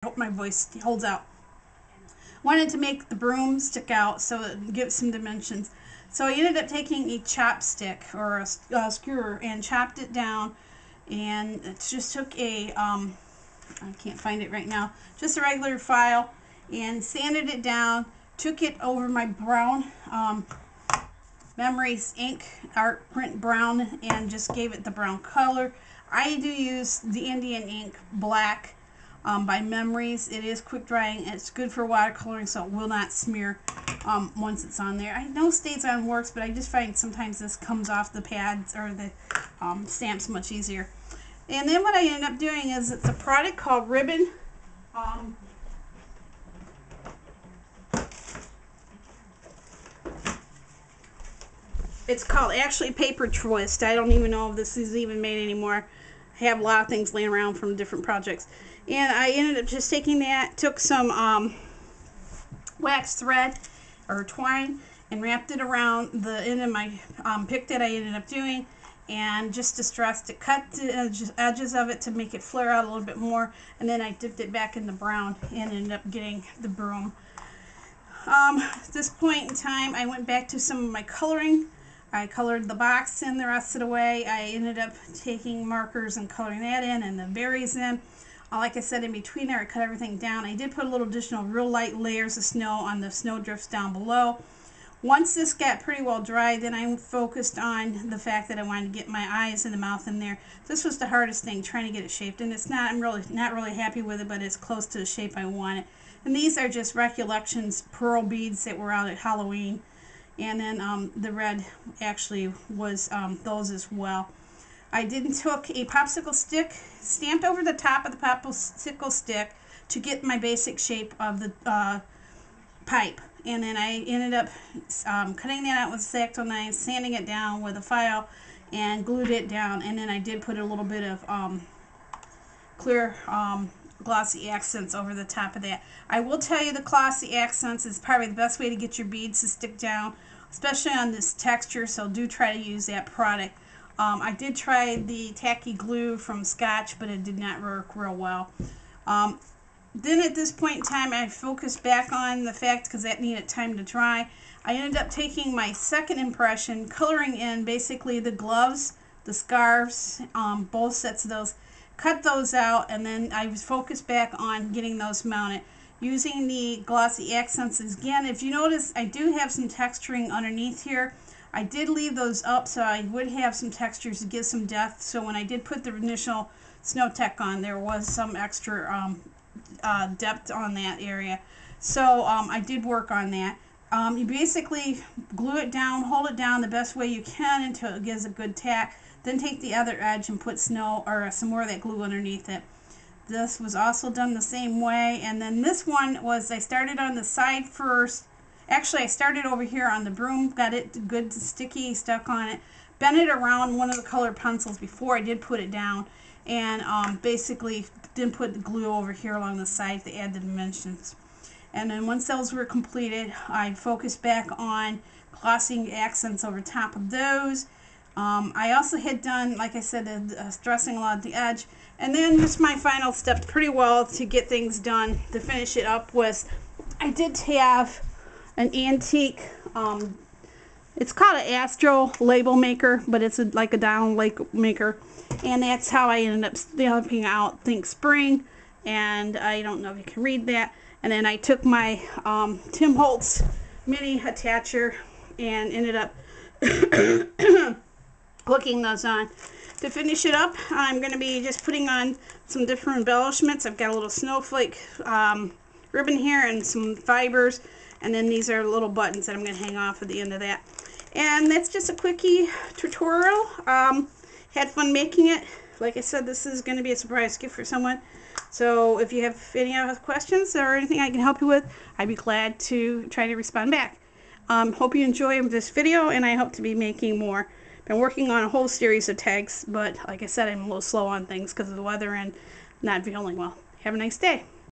I hope my voice holds out. Wanted to make the broom stick out so it gives some dimensions. So I ended up taking a chopstick or a skewer and chopped it down, and it just took a I can't find it right now, just a regular file, and sanded it down, took it over my brown Memories ink art print brown, and just gave it the brown color. I do use the Indian ink black by Memories. It is quick drying. It's good for watercoloring, so it will not smear once it's on there. I know Stays On works, but I just find sometimes this comes off the pads or the stamps much easier. And then what I ended up doing is, it's a product called Ribbon. It's called actually Paper Twist. I don't even know if this is even made anymore. I have a lot of things laying around from different projects. And I ended up just taking that, took some wax thread or twine and wrapped it around the end of my pick that I ended up doing, and just distressed it, cut the edges of it to make it flare out a little bit more, and then I dipped it back in the brown and ended up getting the broom. At this point in time, I went back to some of my coloring. I colored the box in the rest of the way. I ended up taking markers and coloring that in and the berries in. Like I said, in between there, I cut everything down. I did put a little additional real light layers of snow on the snow drifts down below. Once this got pretty well dry, then I focused on the fact that I wanted to get my eyes and the mouth in there. This was the hardest thing, trying to get it shaped, and it's not, I'm really not really happy with it, but it's close to the shape I want it. And these are just Recollections pearl beads that were out at Halloween. And then the red actually was those as well. I took a popsicle stick, stamped over the top of the popsicle stick to get my basic shape of the pipe. And then I ended up cutting that out with a X-Acto knife, sanding it down with a file, and glued it down. And then I did put a little bit of clear glossy accents over the top of that. I will tell you, the glossy accents is probably the best way to get your beads to stick down, especially on this texture, so do try to use that product. I did try the tacky glue from Scotch, but it did not work real well. Then at this point in time, I focused back on the fact, because that needed time to dry, I ended up taking my second impression, coloring in basically the gloves, the scarves, both sets of those, cut those out, and then I was focused back on getting those mounted. Using the glossy accents again, if you notice, I do have some texturing underneath here. I did leave those up so I would have some textures to give some depth. So when I did put the initial Snow Tech on, there was some extra depth on that area. So I did work on that. You basically glue it down, hold it down the best way you can until it gives a good tack. Then take the other edge and put snow or some more of that glue underneath it. This was also done the same way. And then this one was, I started on the side first. Actually, I started over here on the broom, got it good sticky, stuck on it, bent it around one of the colored pencils before I did put it down, and basically then put the glue over here along the side to add the dimensions. And then once those were completed, I focused back on glossing accents over top of those. I also had done, like I said, stressing a lot at the edge. And then just my final step pretty well to get things done, to finish it up, was I did have an antique, it's called an Astro label maker, but it's like a dial label maker. And that's how I ended up stamping out Think Spring. And I don't know if you can read that. And then I took my Tim Holtz mini attacher and ended up hooking those on. To finish it up, I'm going to be just putting on some different embellishments. I've got a little snowflake ribbon here and some fibers, and then these are little buttons that I'm going to hang off at the end of that. And that's just a quickie tutorial. Had fun making it. Like I said, this is going to be a surprise gift for someone. So if you have any other questions or anything I can help you with, I'd be glad to try to respond back. Hope you enjoy this video, and I hope to be making more. Been working on a whole series of tags, but like I said, I'm a little slow on things because of the weather and not feeling well. Have a nice day.